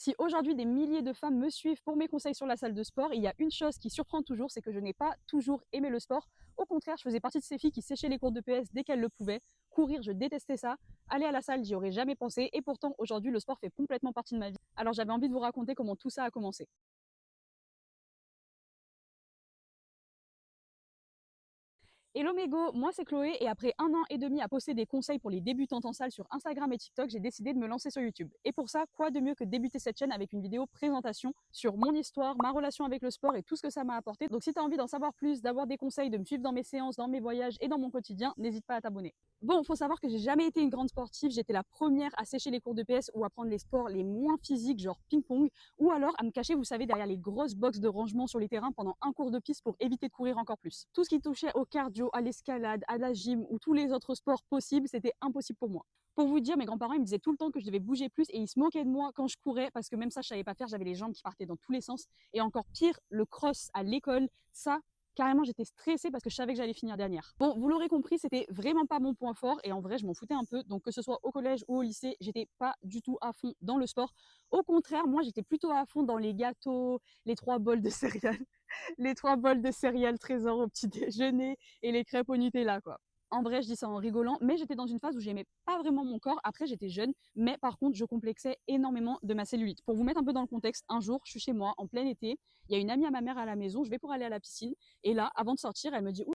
Si aujourd'hui des milliers de femmes me suivent pour mes conseils sur la salle de sport, il y a une chose qui surprend toujours, c'est que je n'ai pas toujours aimé le sport. Au contraire, je faisais partie de ces filles qui séchaient les cours de PS dès qu'elles le pouvaient. Courir, je détestais ça. Aller à la salle, j'y aurais jamais pensé. Et pourtant, aujourd'hui, le sport fait complètement partie de ma vie. Alors j'avais envie de vous raconter comment tout ça a commencé. Hello Mégo, moi c'est Chloé et après 1 an et demi à poster des conseils pour les débutantes en salle sur Instagram et TikTok, j'ai décidé de me lancer sur YouTube. Et pour ça, quoi de mieux que de débuter cette chaîne avec une vidéo présentation sur mon histoire, ma relation avec le sport et tout ce que ça m'a apporté. Donc si tu as envie d'en savoir plus, d'avoir des conseils, de me suivre dans mes séances, dans mes voyages et dans mon quotidien, n'hésite pas à t'abonner. Bon, faut savoir que j'ai jamais été une grande sportive, j'étais la première à sécher les cours de PS ou à prendre les sports les moins physiques, genre ping-pong, ou alors à me cacher, vous savez, derrière les grosses boxes de rangement sur les terrains pendant un cours de piste pour éviter de courir encore plus. Tout ce qui touchait au cardio, à l'escalade, à la gym ou tous les autres sports possibles, c'était impossible pour moi. Pour vous dire, mes grands-parents ils me disaient tout le temps que je devais bouger plus et ils se moquaient de moi quand je courais parce que même ça je savais pas faire, j'avais les jambes qui partaient dans tous les sens. Et encore pire, le cross à l'école, ça carrément j'étais stressée parce que je savais que j'allais finir dernière. Bon, vous l'aurez compris, c'était vraiment pas mon point fort et en vrai je m'en foutais un peu. Donc que ce soit au collège ou au lycée, j'étais pas du tout à fond dans le sport. Au contraire, moi j'étais plutôt à fond dans les gâteaux, les 3 bols de céréales, les 3 bols de céréales trésor au petit déjeuner et les crêpes au Nutella quoi. En vrai, je dis ça en rigolant, mais j'étais dans une phase où j'aimais pas vraiment mon corps. Après, j'étais jeune, mais par contre, je complexais énormément de ma cellulite. Pour vous mettre un peu dans le contexte, un jour, je suis chez moi en plein été, il y a une amie à ma mère à la maison, je vais pour aller à la piscine, et là, avant de sortir, elle me dit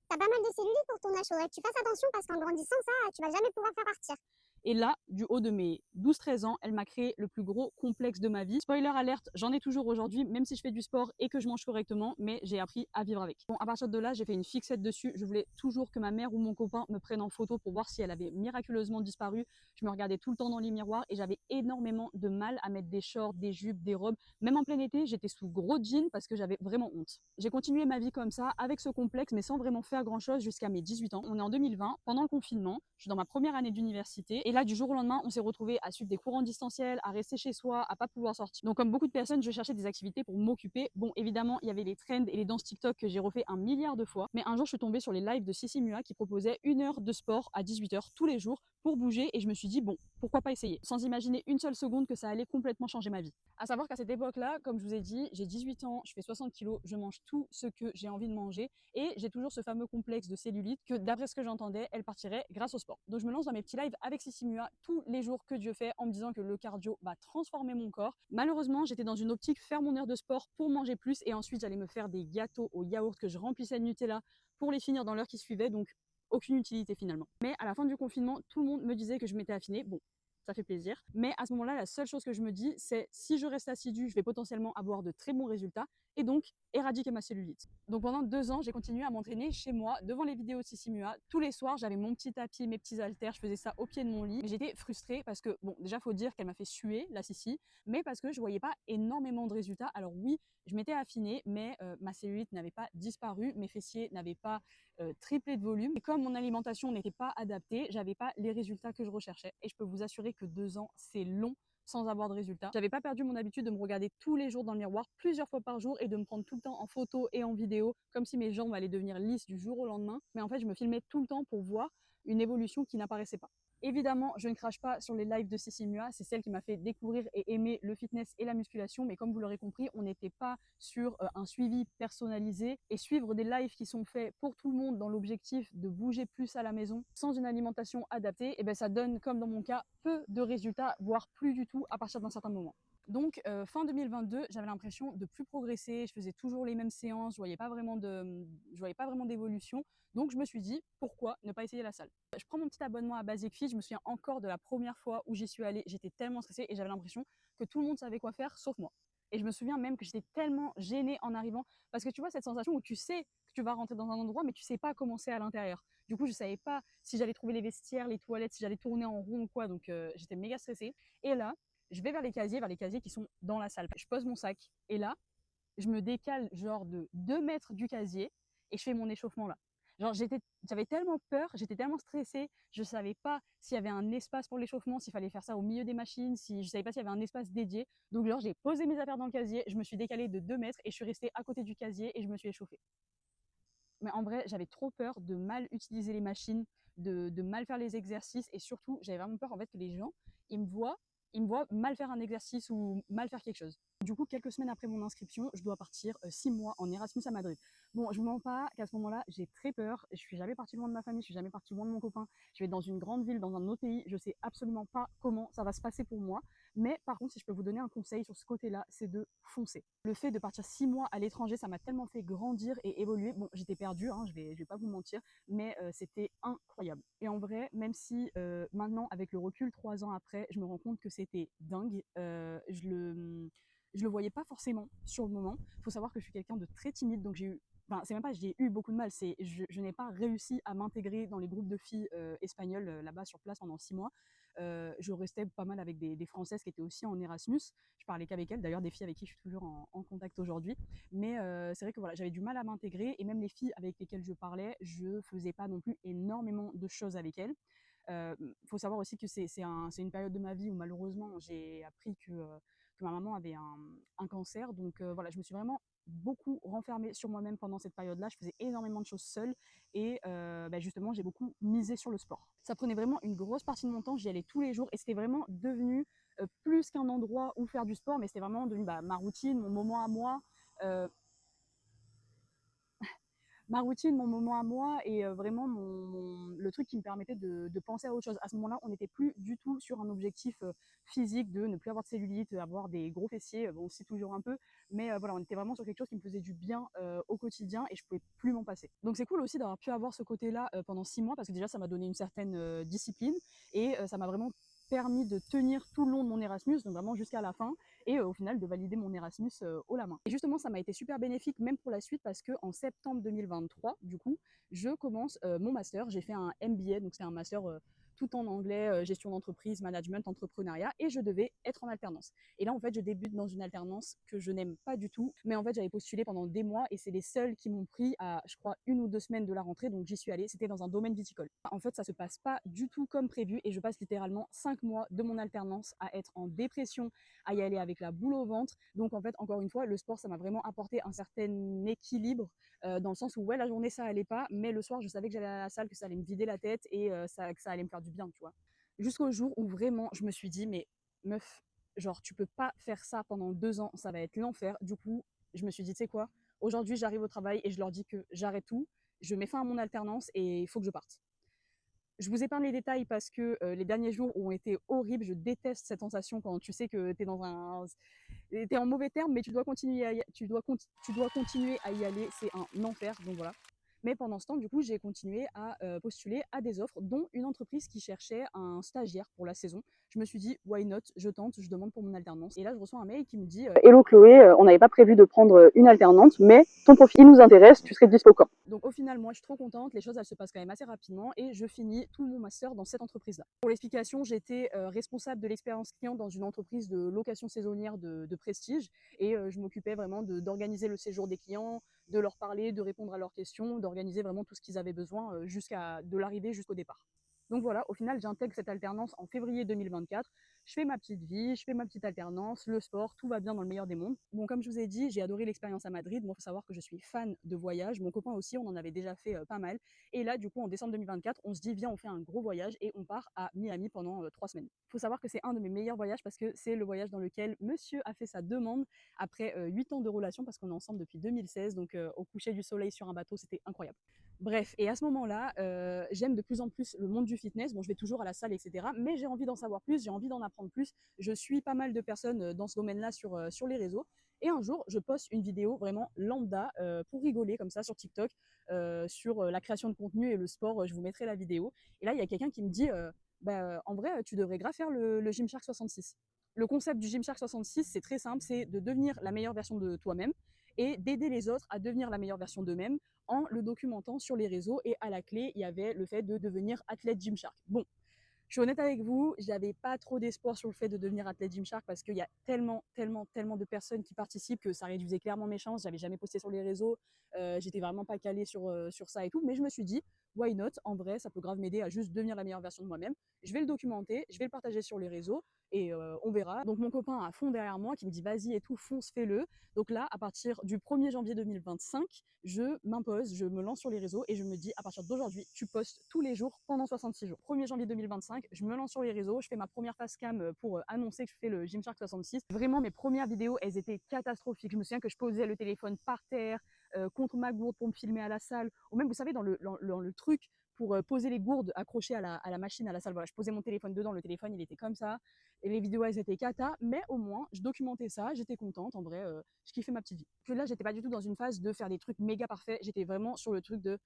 T'as pas mal de cellulites pour ton âge, faudrait que tu fasses attention parce qu'en grandissant, ça, tu vas jamais pouvoir faire partir. et là, du haut de mes 12-13 ans, elle m'a créé le plus gros complexe de ma vie. Spoiler alerte, j'en ai toujours aujourd'hui, même si je fais du sport et que je mange correctement, mais j'ai appris à vivre avec. Bon, à partir de là, j'ai fait une fixette dessus. Je voulais toujours que ma mère ou mon copain me prennent en photo pour voir si elle avait miraculeusement disparu. Je me regardais tout le temps dans les miroirs et j'avais énormément de mal à mettre des shorts, des jupes, des robes. Même en plein été, j'étais sous gros jeans parce que j'avais vraiment honte. J'ai continué ma vie comme ça, avec ce complexe, mais sans vraiment faire grand-chose jusqu'à mes 18 ans. On est en 2020, pendant le confinement, je suis dans ma première année d'université. Et là, du jour au lendemain, on s'est retrouvé à suivre des cours en distanciel, à rester chez soi, à pas pouvoir sortir. Donc, comme beaucoup de personnes, je cherchais des activités pour m'occuper. Bon, évidemment, il y avait les trends et les danses TikTok que j'ai refait 1 milliard de fois. Mais un jour, je suis tombée sur les lives de Sissi Mua qui proposait 1 heure de sport à 18 h tous les jours pour bouger. Et je me suis dit, bon, pourquoi pas essayer? Sans imaginer une seule seconde que ça allait complètement changer ma vie. À savoir qu'à cette époque-là, comme je vous ai dit, j'ai 18 ans, je fais 60 kilos, je mange tout ce que j'ai envie de manger et j'ai toujours ce fameux complexe de cellulite que, d'après ce que j'entendais, elle partirait grâce au sport. Donc je me lance dans mes petits lives avec Sissi Mua tous les jours que Dieu fait en me disant que le cardio va transformer mon corps. Malheureusement, j'étais dans une optique faire mon heure de sport pour manger plus et ensuite j'allais me faire des gâteaux au yaourt que je remplissais de Nutella pour les finir dans l'heure qui suivait. Donc aucune utilité finalement. Mais à la fin du confinement, tout le monde me disait que je m'étais affinée. Bon, ça fait plaisir. Mais à ce moment-là, la seule chose que je me dis, c'est si je reste assidue, je vais potentiellement avoir de très bons résultats et donc éradiquer ma cellulite. Donc pendant 2 ans, j'ai continué à m'entraîner chez moi, devant les vidéos de Sissi Mua. Tous les soirs, j'avais mon petit tapis, mes petits haltères, je faisais ça au pied de mon lit. Mais j'étais frustrée parce que, bon, déjà, faut dire qu'elle m'a fait suer, la Sissi, mais parce que je voyais pas énormément de résultats. Alors oui, je m'étais affinée, mais ma cellulite n'avait pas disparu, mes fessiers n'avaient pas triplé de volume. Et comme mon alimentation n'était pas adaptée, j'avais pas les résultats que je recherchais. Et je peux vous assurer que 2 ans, c'est long sans avoir de résultats. J'avais pas perdu mon habitude de me regarder tous les jours dans le miroir, plusieurs fois par jour, et de me prendre tout le temps en photo et en vidéo, comme si mes jambes allaient devenir lisses du jour au lendemain. Mais en fait, je me filmais tout le temps pour voir une évolution qui n'apparaissait pas. Évidemment, je ne crache pas sur les lives de Sissi Mua, c'est celle qui m'a fait découvrir et aimer le fitness et la musculation, mais comme vous l'aurez compris, on n'était pas sur un suivi personnalisé et suivre des lives qui sont faits pour tout le monde dans l'objectif de bouger plus à la maison sans une alimentation adaptée, et ben ça donne, comme dans mon cas, peu de résultats, voire plus du tout à partir d'un certain moment. Donc fin 2022, j'avais l'impression de plus progresser, je faisais toujours les mêmes séances, je voyais pas vraiment d'évolution. Donc je me suis dit pourquoi ne pas essayer la salle. Je prends mon petit abonnement à Basic Fit, je me souviens encore de la première fois où j'y suis allée, j'étais tellement stressée et j'avais l'impression que tout le monde savait quoi faire sauf moi. Et je me souviens même que j'étais tellement gênée en arrivant parce que tu vois cette sensation où tu sais que tu vas rentrer dans un endroit mais tu sais pas comment c'est à l'intérieur. Du coup, je savais pas si j'allais trouver les vestiaires, les toilettes, si j'allais tourner en rond ou quoi, donc j'étais méga stressée. Et là, je vais vers les casiers qui sont dans la salle. Je pose mon sac et là, je me décale genre de 2 mètres du casier et je fais mon échauffement là. Genre j'avais tellement peur, j'étais tellement stressée, je savais pas s'il y avait un espace pour l'échauffement, s'il fallait faire ça au milieu des machines, si je savais pas s'il y avait un espace dédié. Donc genre j'ai posé mes affaires dans le casier, je me suis décalée de 2 mètres et je suis restée à côté du casier et je me suis échauffée. Mais en vrai, j'avais trop peur de mal utiliser les machines, de mal faire les exercices et surtout, j'avais vraiment peur en fait que les gens, ils me voient ils me voient mal faire un exercice ou mal faire quelque chose. Du coup, quelques semaines après mon inscription, je dois partir 6 mois en Erasmus à Madrid. Bon, je ne mens pas qu'à ce moment-là, j'ai très peur. Je suis jamais partie loin de ma famille, je suis jamais partie loin de mon copain. Je vais dans une grande ville, dans un autre pays. Je sais absolument pas comment ça va se passer pour moi. Mais par contre, si je peux vous donner un conseil sur ce côté-là, c'est de foncer. Le fait de partir 6 mois à l'étranger, ça m'a tellement fait grandir et évoluer. Bon, j'étais perdue, hein, je vais pas vous mentir, mais c'était incroyable. Et en vrai, même si maintenant, avec le recul, 3 ans après, je me rends compte que c'était dingue, je le voyais pas forcément sur le moment. Il faut savoir que je suis quelqu'un de très timide, donc j'ai eu, enfin, c'est même pas j'ai eu beaucoup de mal, c'est je n'ai pas réussi à m'intégrer dans les groupes de filles espagnoles là-bas sur place pendant 6 mois. Je restais pas mal avec des Françaises qui étaient aussi en Erasmus. Je parlais qu'avec elles, d'ailleurs des filles avec qui je suis toujours en contact aujourd'hui. Mais c'est vrai que voilà, j'avais du mal à m'intégrer et même les filles avec lesquelles je parlais, je faisais pas non plus énormément de choses avec elles. Faut savoir aussi que c'est une période de ma vie où malheureusement j'ai appris que ma maman avait un cancer. Donc voilà, je me suis vraiment beaucoup renfermée sur moi-même pendant cette période-là. Je faisais énormément de choses seule et justement, j'ai beaucoup misé sur le sport. Ça prenait vraiment une grosse partie de mon temps. J'y allais tous les jours et c'était vraiment devenu plus qu'un endroit où faire du sport, mais c'était vraiment devenu ma routine, mon moment à moi. Euh, Ma routine, mon moment à moi et vraiment le truc qui me permettait de penser à autre chose. À ce moment-là, on n'était plus du tout sur un objectif physique de ne plus avoir de cellulite, avoir des gros fessiers, bon aussi toujours un peu, mais voilà, on était vraiment sur quelque chose qui me faisait du bien au quotidien et je pouvais plus m'en passer. Donc c'est cool aussi d'avoir pu avoir ce côté-là pendant 6 mois parce que déjà ça m'a donné une certaine discipline et ça m'a vraiment permis de tenir tout le long de mon Erasmus, donc vraiment jusqu'à la fin, et au final de valider mon Erasmus haut la main. Et justement, ça m'a été super bénéfique même pour la suite parce qu'en septembre 2023, du coup, je commence mon master. J'ai fait un MBA, donc c'est un master tout en anglais, gestion d'entreprise, management, entrepreneuriat, et je devais être en alternance. Et là, en fait, je débute dans une alternance que je n'aime pas du tout, mais en fait, j'avais postulé pendant des mois et c'est les seuls qui m'ont pris à, je crois, 1 ou 2 semaines de la rentrée, donc j'y suis allée. C'était dans un domaine viticole. En fait, ça se passe pas du tout comme prévu et je passe littéralement 5 mois de mon alternance à être en dépression, à y aller avec la boule au ventre. Donc en fait, encore une fois, le sport, ça m'a vraiment apporté un certain équilibre dans le sens où ouais, la journée, ça allait pas, mais le soir, je savais que j'allais à la salle, que ça allait me vider la tête et que ça allait me faire du bien, tu vois. Jusqu'au jour où vraiment, je me suis dit, mais meuf, genre, tu peux pas faire ça pendant 2 ans, ça va être l'enfer. Du coup, je me suis dit, tu sais quoi, aujourd'hui, j'arrive au travail et je leur dis que j'arrête tout, je mets fin à mon alternance et il faut que je parte. Je vous épargne les détails parce que les derniers jours ont été horribles. Je déteste cette sensation quand tu sais que tu es dans un, t'es en mauvais terme, mais tu dois continuer tu dois continuer à y aller. C'est un enfer. Donc voilà. Mais pendant ce temps, du coup, j'ai continué à postuler à des offres, dont une entreprise qui cherchait un stagiaire pour la saison. Je me suis dit, why not, je tente, je demande pour mon alternance. Et là, je reçois un mail qui me dit Hello Chloé, on n'avait pas prévu de prendre une alternante, mais ton profil nous intéresse, tu serais dispo quand? Donc au final, moi, je suis trop contente. Les choses, elles se passent quand même assez rapidement et je finis tout mon master dans cette entreprise-là. Pour l'explication, j'étais responsable de l'expérience client dans une entreprise de location saisonnière de prestige et je m'occupais vraiment d'organiser le séjour des clients, de leur parler, de répondre à leurs questions, d'organiser vraiment tout ce qu'ils avaient besoin de l'arrivée jusqu'au départ. Donc voilà, au final, j'intègre cette alternance en février 2024. Je fais ma petite vie, je fais ma petite alternance, le sport, tout va bien dans le meilleur des mondes. Bon, comme je vous ai dit, j'ai adoré l'expérience à Madrid. Moi, il faut savoir que je suis fan de voyage. Mon copain aussi, on en avait déjà fait pas mal. Et là, du coup, en décembre 2024, on se dit, viens, on fait un gros voyage et on part à Miami pendant 3 semaines. Il faut savoir que c'est un de mes meilleurs voyages parce que c'est le voyage dans lequel monsieur a fait sa demande après 8 ans de relation parce qu'on est ensemble depuis 2016. Donc, au coucher du soleil sur un bateau, c'était incroyable. Bref, et à ce moment-là, j'aime de plus en plus le monde du fitness. Bon, je vais toujours à la salle, etc. Mais j'ai envie d'en savoir plus, j'ai envie d'en apprendre plus. Je suis pas mal de personnes dans ce domaine-là sur les réseaux. Et un jour, je poste une vidéo vraiment lambda pour rigoler comme ça sur TikTok sur la création de contenu et le sport. Je vous mettrai la vidéo. Et là, il y a quelqu'un qui me dit en vrai, tu devrais grave faire le Gymshark 66. Le concept du Gymshark 66, c'est très simple, c'est de devenir la meilleure version de toi-même et d'aider les autres à devenir la meilleure version d'eux-mêmes en le documentant sur les réseaux. Et à la clé, il y avait le fait de devenir athlète Gymshark. Bon, je suis honnête avec vous, j'avais pas trop d'espoir sur le fait de devenir athlète Gymshark parce qu'il y a tellement, tellement, tellement de personnes qui participent que ça réduisait clairement mes chances. J'avais jamais posté sur les réseaux, j'étais vraiment pas calée sur ça et tout. Mais je me suis dit, why not? En vrai, ça peut grave m'aider à juste devenir la meilleure version de moi-même. Je vais le documenter, je vais le partager sur les réseaux et on verra. Donc mon copain à fond derrière moi qui me dit vas-y et tout, fonce, fais-le. Donc là, à partir du 1er janvier 2025, je m'impose, je me lance sur les réseaux et je me dis à partir d'aujourd'hui, tu postes tous les jours pendant 66 jours. 1er janvier 2025, je me lance sur les réseaux, je fais ma première face cam pour annoncer que je fais le Gymshark 66. Vraiment, mes premières vidéos, elles étaient catastrophiques. Je me souviens que je posais le téléphone par terre, contre ma gourde pour me filmer à la salle, ou même, vous savez, dans le truc pour poser les gourdes accrochées à la machine, à la salle. Voilà, je posais mon téléphone dedans, le téléphone, il était comme ça. Et les vidéos, elles étaient cata, mais au moins, je documentais ça, j'étais contente. En vrai, je kiffais ma petite vie. Que là, j'étais pas du tout dans une phase de faire des trucs méga parfaits. J'étais vraiment sur le truc de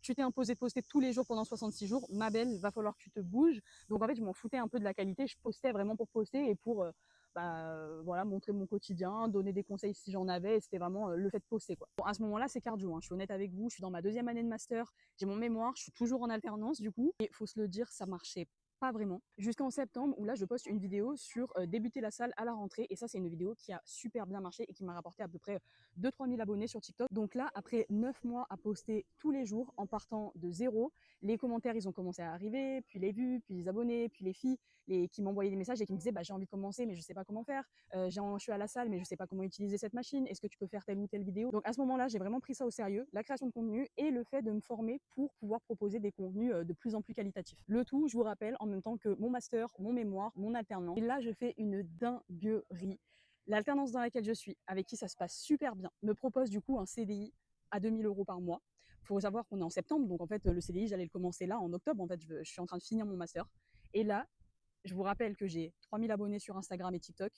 tu t'es imposé de poster tous les jours pendant 66 jours, ma belle, va falloir que tu te bouges. Donc en fait, je m'en foutais un peu de la qualité, je postais vraiment pour poster et pour voilà, montrer mon quotidien, donner des conseils si j'en avais, et c'était vraiment le fait de poster, quoi. Bon, à ce moment-là, c'est cardio, hein. Je suis honnête avec vous, je suis dans ma 2e année de master, j'ai mon mémoire, je suis toujours en alternance du coup, et faut se le dire, ça marchait pas vraiment. Jusqu'en septembre où là je poste une vidéo sur débuter la salle à la rentrée, et ça c'est une vidéo qui a super bien marché et qui m'a rapporté à peu près 2-3 000 abonnés sur TikTok. Donc là, après 9 mois à poster tous les jours en partant de zéro, les commentaires ils ont commencé à arriver, puis les vues, puis les abonnés, puis les filles qui m'envoyaient des messages et qui me disaient bah, j'ai envie de commencer mais je sais pas comment faire, je suis à la salle mais je sais pas comment utiliser cette machine, est-ce que tu peux faire telle ou telle vidéo? Donc à ce moment-là, j'ai vraiment pris ça au sérieux, la création de contenu et le fait de me former pour pouvoir proposer des contenus de plus en plus qualitatifs. Le tout, je vous rappelle, en même temps que mon master, mon mémoire, mon alternance. Et là, je fais une dinguerie. L'alternance dans laquelle je suis, avec qui ça se passe super bien, me propose du coup un CDI à 2 000 € par mois. Il faut savoir qu'on est en septembre, donc en fait le CDI, j'allais le commencer là en octobre. En fait, je suis en train de finir mon master. Et là, je vous rappelle que j'ai 3 000 abonnés sur Instagram et TikTok.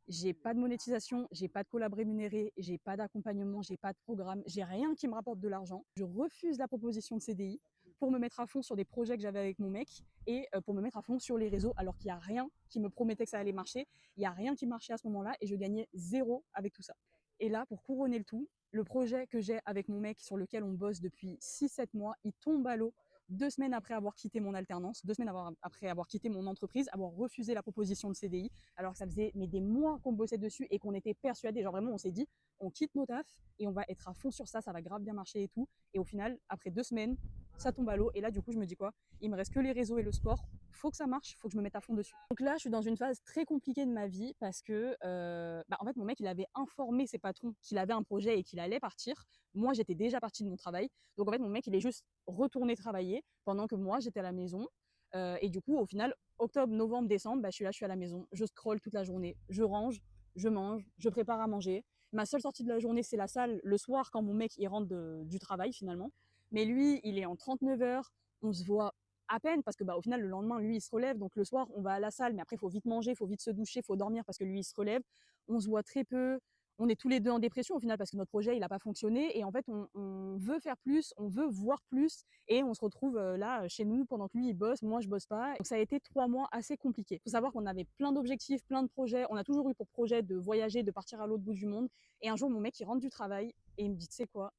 J'ai pas de monétisation, j'ai pas de collab rémunéré, j'ai pas d'accompagnement, j'ai pas de programme, j'ai rien qui me rapporte de l'argent. Je refuse la proposition de CDI pour me mettre à fond sur des projets que j'avais avec mon mec et pour me mettre à fond sur les réseaux alors qu'il n'y a rien qui me promettait que ça allait marcher. Il n'y a rien qui marchait à ce moment-là et je gagnais zéro avec tout ça. Et là, pour couronner le tout, le projet que j'ai avec mon mec sur lequel on bosse depuis 6-7 mois, il tombe à l'eau 2 semaines après avoir quitté mon alternance, 2 semaines après avoir quitté mon entreprise, avoir refusé la proposition de CDI, alors que ça faisait des mois qu'on bossait dessus et qu'on était persuadés, genre vraiment on s'est dit, on quitte nos tafs et on va être à fond sur ça, ça va grave bien marcher et tout. Et au final, après 2 semaines, ça tombe à l'eau. Et là, du coup, je me dis quoi? Il me reste que les réseaux et le sport. Faut que ça marche, faut que je me mette à fond dessus. Donc là, je suis dans une phase très compliquée de ma vie parce que, en fait, mon mec, il avait informé ses patrons qu'il avait un projet et qu'il allait partir. Moi, j'étais déjà partie de mon travail. Donc en fait, mon mec, il est juste retourné travailler pendant que moi, j'étais à la maison. Et du coup, au final, octobre, novembre, décembre, je suis là, je suis à la maison. Je scrolle toute la journée. Je range, je mange, je prépare à manger. Ma seule sortie de la journée, c'est la salle le soir quand mon mec il rentre du travail finalement. Mais lui, il est en 39 heures. On se voit à peine parce que au final, le lendemain, lui, il se relève. Donc le soir, on va à la salle, mais après, il faut vite manger, il faut vite se doucher, il faut dormir parce que lui, il se relève. On se voit très peu. On est tous les deux en dépression au final parce que notre projet, il n'a pas fonctionné. Et en fait, on veut faire plus, on veut voir plus. Et on se retrouve là, chez nous, pendant que lui, il bosse, moi, je bosse pas. Donc ça a été 3 mois assez compliqués. Il faut savoir qu'on avait plein d'objectifs, plein de projets. On a toujours eu pour projet de voyager, de partir à l'autre bout du monde. Et un jour, mon mec, il rentre du travail et il me dit, tu sais quoi,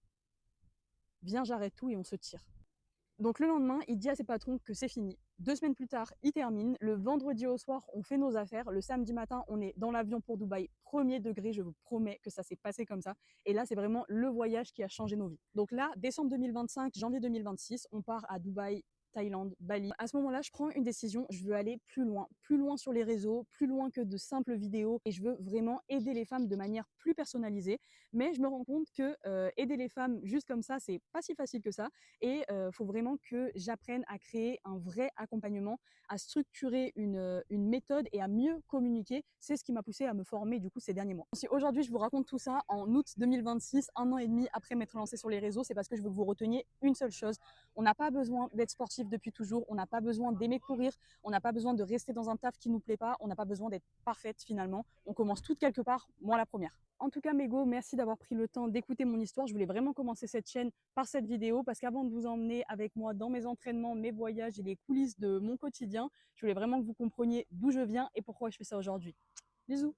viens, j'arrête tout et on se tire. Donc le lendemain, il dit à ses patrons que c'est fini. 2 semaines plus tard, il termine. Le vendredi au soir, on fait nos affaires. Le samedi matin, on est dans l'avion pour Dubaï. Premier degré, je vous promets que ça s'est passé comme ça. Et là, c'est vraiment le voyage qui a changé nos vies. Donc là, décembre 2025, janvier 2026, on part à Dubaï, Thaïlande, Bali. À ce moment-là, je prends une décision, je veux aller plus loin sur les réseaux, plus loin que de simples vidéos et je veux vraiment aider les femmes de manière plus personnalisée. Mais je me rends compte que aider les femmes juste comme ça, c'est pas si facile que ça et faut vraiment que j'apprenne à créer un vrai accompagnement, à structurer une méthode et à mieux communiquer. C'est ce qui m'a poussée à me former du coup ces derniers mois. Si aujourd'hui je vous raconte tout ça en août 2026, 1 an et demi après m'être lancée sur les réseaux, c'est parce que je veux que vous reteniez une seule chose. On n'a pas besoin d'être sportif depuis toujours, on n'a pas besoin d'aimer courir, on n'a pas besoin de rester dans un taf qui nous plaît pas, on n'a pas besoin d'être parfaite finalement. On commence toutes quelque part, moi la première. En tout cas, Mégo, merci d'avoir pris le temps d'écouter mon histoire. Je voulais vraiment commencer cette chaîne par cette vidéo parce qu'avant de vous emmener avec moi dans mes entraînements, mes voyages et les coulisses de mon quotidien, je voulais vraiment que vous compreniez d'où je viens et pourquoi je fais ça aujourd'hui. Bisous!